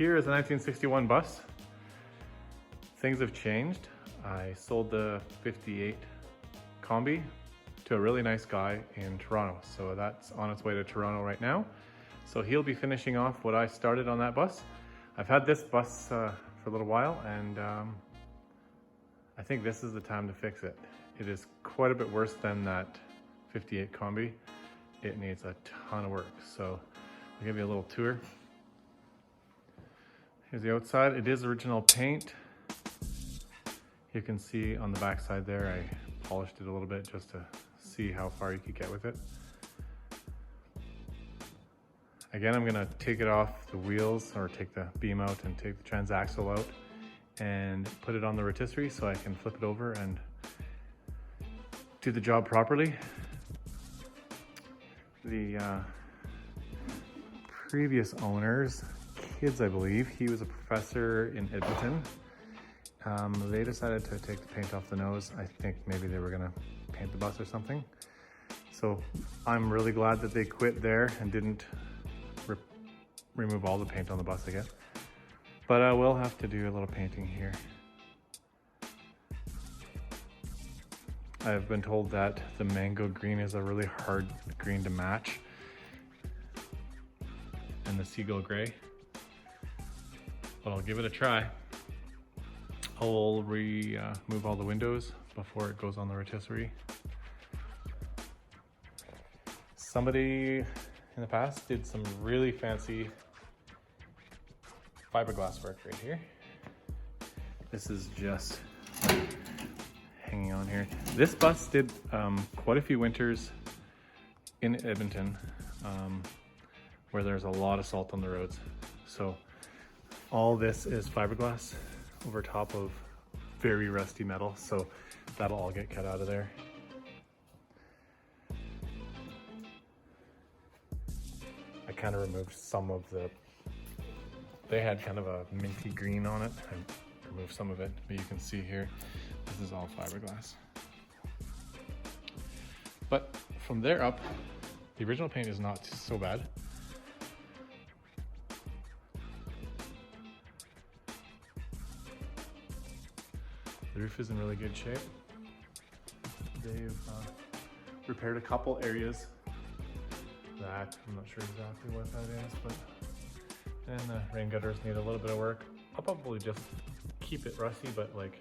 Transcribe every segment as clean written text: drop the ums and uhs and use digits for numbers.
here is a 1961 bus. Things have changed. I sold the 58 Combi to a really nice guy in Toronto. So that's on its way to Toronto right now. So he'll be finishing off what I started on that bus. I've had this bus for a little while, and I think this is the time to fix it. It is quite a bit worse than that 58 Combi. It needs a ton of work. So I'll give you a little tour. Here's the outside. It is original paint. You can see on the back side there, I polished it a little bit just to see how far you could get with it. Again, I'm gonna take it off the wheels, or take the beam out and take the transaxle out and put it on the rotisserie so I can flip it over and do the job properly. The previous owner's kids, I believe, he was a professor in Edmonton. They decided to take the paint off the nose. I think maybe they were gonna paint the bus or something. So I'm really glad that they quit there and didn't remove all the paint on the bus again. But I will have to do a little painting here. I've been told that the mango green is a really hard green to match, and the seagull gray, but I'll give it a try. I'll remove all the windows before it goes on the rotisserie. Somebody in the past did some really fancy fiberglass work right here. This is just hanging on here. This bus did quite a few winters in Edmonton where there's a lot of salt on the roads. So all this is fiberglass over top of very rusty metal. So that'll all get cut out of there. I kind of removed some of they had kind of a minty green on it. I removed some of it, but you can see here, this is all fiberglass. But from there up, the original paint is not so bad. The roof is in really good shape. They've repaired a couple areas that I'm not sure exactly what that is, but then the rain gutters need a little bit of work. I'll probably just keep it rusty, but like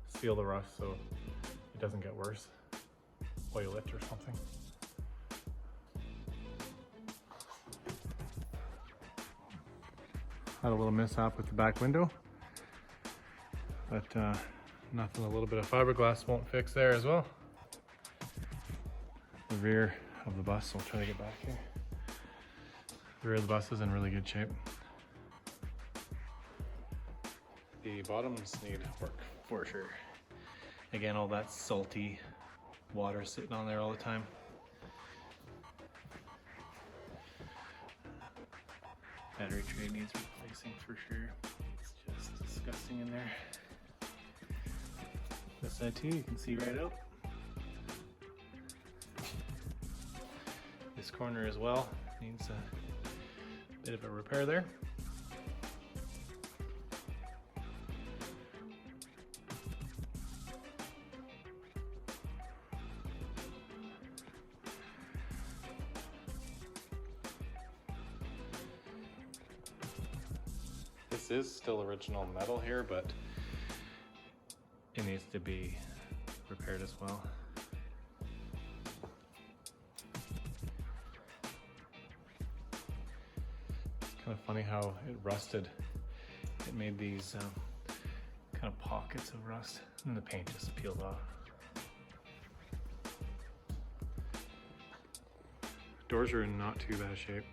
seal the rust so it doesn't get worse. Oil it or something. Had a little mishap with the back window, but nothing a little bit of fiberglass won't fix there as well. The rear of the bus, I'll try to get back here. The rear of the bus is in really good shape. The bottoms need work for sure. Again, all that salty water sitting on there all the time. Battery tray needs replacing for sure. It's just disgusting in there. This side too, you can see right out. This corner as well needs a bit of a repair there. This is still original metal here, but it needs to be repaired as well. It's kind of funny how it rusted. It made these kind of pockets of rust, and the paint just peeled off. Doors are in not too bad shape.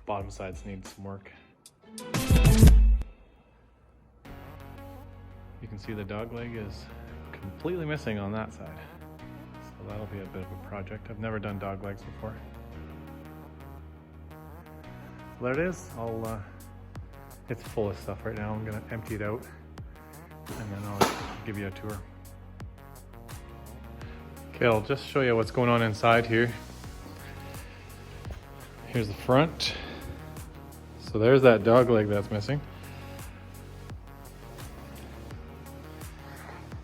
Bottom sides need some work. You can see the dog leg is completely missing on that side. So that'll be a bit of a project. I've never done dog legs before. So there it is. It's full of stuff right now. I'm gonna empty it out and then I'll give you a tour. Okay, I'll just show you what's going on inside here. Here's the front. So there's that dog leg that's missing.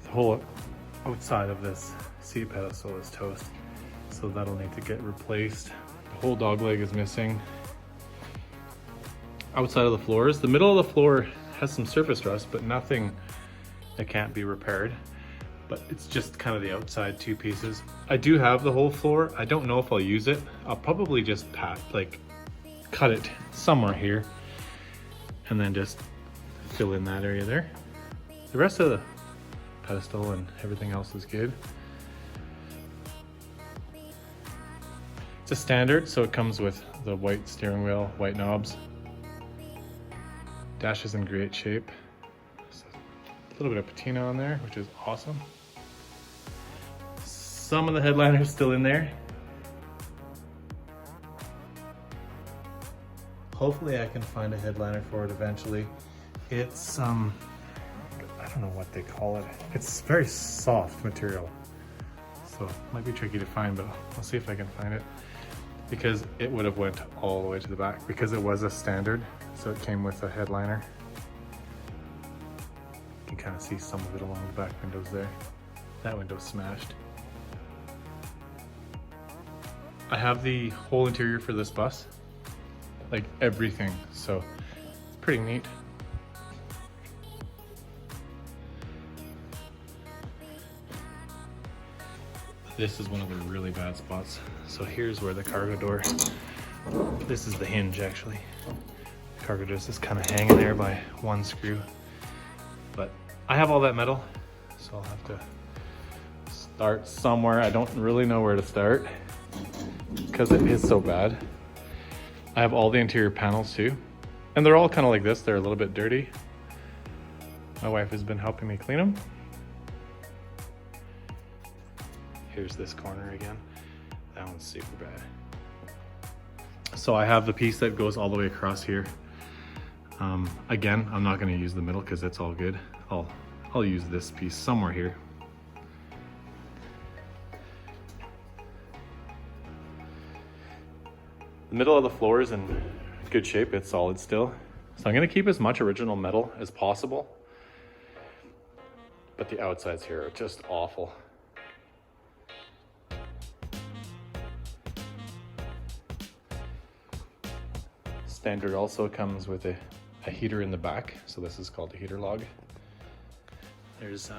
The whole outside of this seat pedestal is toast, so that'll need to get replaced. The whole dog leg is missing. Outside of the floors, the middle of the floor has some surface rust, but nothing that can't be repaired. But it's just kind of the outside two pieces. I do have the whole floor. I don't know if I'll use it. I'll probably just cut it somewhere here and then just fill in that area there. The rest of the pedestal and everything else is good. It's a standard, so it comes with the white steering wheel, white knobs. Dash is in great shape. So a little bit of patina on there, which is awesome. Some of the headliner is still in there. Hopefully I can find a headliner for it eventually. It's, I don't know what they call it. It's very soft material. So it might be tricky to find, but I'll see if I can find it. Because it would have went all the way to the back because it was a standard. So it came with a headliner. You can kind of see some of it along the back windows there. That window's smashed. I have the whole interior for this bus, like everything, so it's pretty neat. This is one of the really bad spots. So here's where the cargo door, this is the hinge actually. The cargo door is just kind of hanging there by one screw. But I have all that metal, so I'll have to start somewhere. I don't really know where to start, because it is so bad. I have all the interior panels too, and they're all kind of like this. They're a little bit dirty. My wife has been helping me clean them. Here's this corner again. That one's super bad. So I have the piece that goes all the way across here. Again, I'm not going to use the middle because it's all good. I'll use this piece somewhere here. The middle of the floor is in good shape, it's solid still. So I'm gonna keep as much original metal as possible. But the outsides here are just awful. Standard also comes with a heater in the back. So this is called a heater log. There's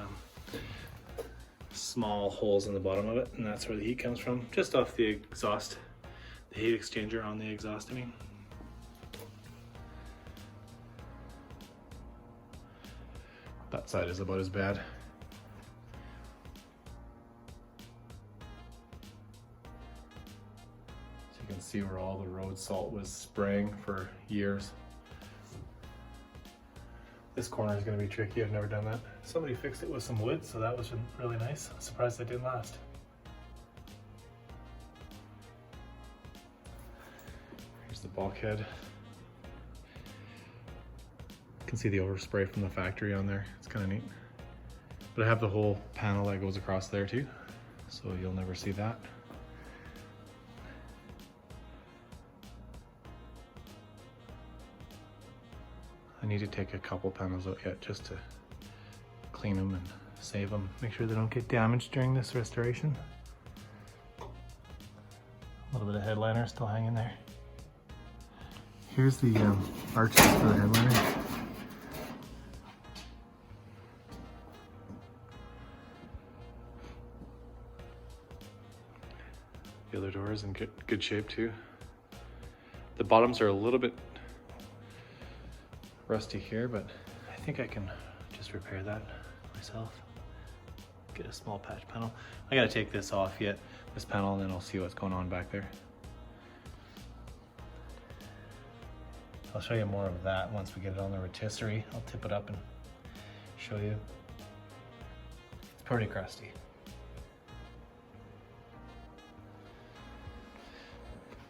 small holes in the bottom of it, and that's where the heat comes from, just off the exhaust. The heat exchanger on the exhaust, I mean. That side is about as bad. So you can see where all the road salt was spraying for years. This corner is going to be tricky, I've never done that. Somebody fixed it with some wood, so that was really nice. I'm surprised that didn't last. Here's the bulkhead. You can see the overspray from the factory on there. It's kind of neat. But I have the whole panel that goes across there too, so you'll never see that. I need to take a couple panels out yet just to clean them and save them. Make sure they don't get damaged during this restoration. A little bit of headliner still hanging there. Here's the arches for the headliner. The other door is in good shape too. The bottoms are a little bit rusty here, but I think I can just repair that myself. Get a small patch panel. I gotta take this off yet, this panel, and then I'll see what's going on back there. I'll show you more of that once we get it on the rotisserie. I'll tip it up and show you. It's pretty crusty.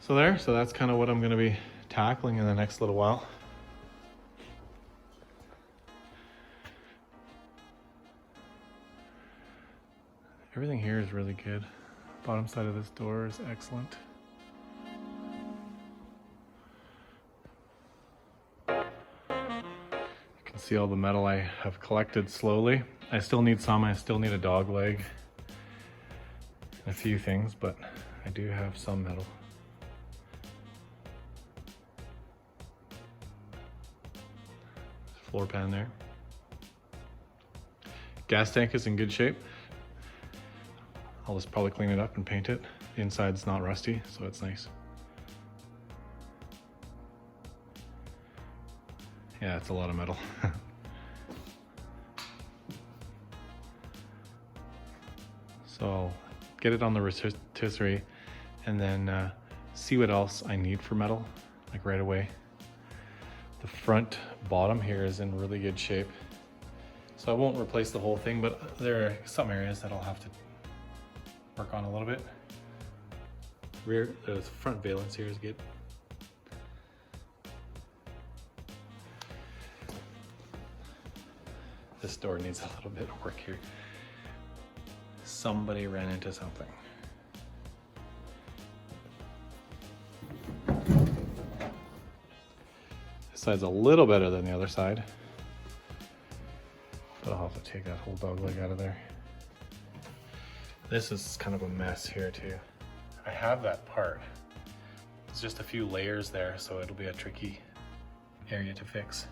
So that's kind of what I'm gonna be tackling in the next little while. Everything here is really good. Bottom side of this door is excellent. See all the metal I have collected slowly. I still need some. I still need a dog leg and a few things, but I do have some metal. Floor pan there. Gas tank is in good shape. I'll just probably clean it up and paint it. The inside's not rusty, so it's nice. Yeah, it's a lot of metal. So I'll get it on the rotisserie and then see what else I need for metal, like right away. The front bottom here is in really good shape. So I won't replace the whole thing, but there are some areas that I'll have to work on a little bit. The front valence here is good. This door needs a little bit of work here. Somebody ran into something. This side's a little better than the other side, but I'll have to take that whole dog leg out of there. This is kind of a mess here too. I have that part. There's just a few layers there, so it'll be a tricky area to fix.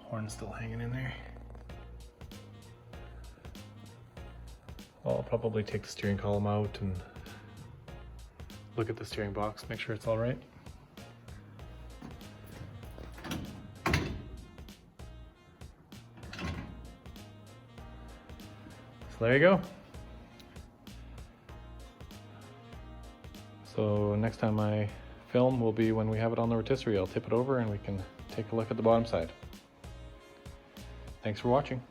Horn's still hanging in there. I'll probably take the steering column out and look at the steering box, make sure it's all right. So there you go. So next time I film will be when we have it on the rotisserie. I'll tip it over and we can take a look at the bottom side. Thanks for watching.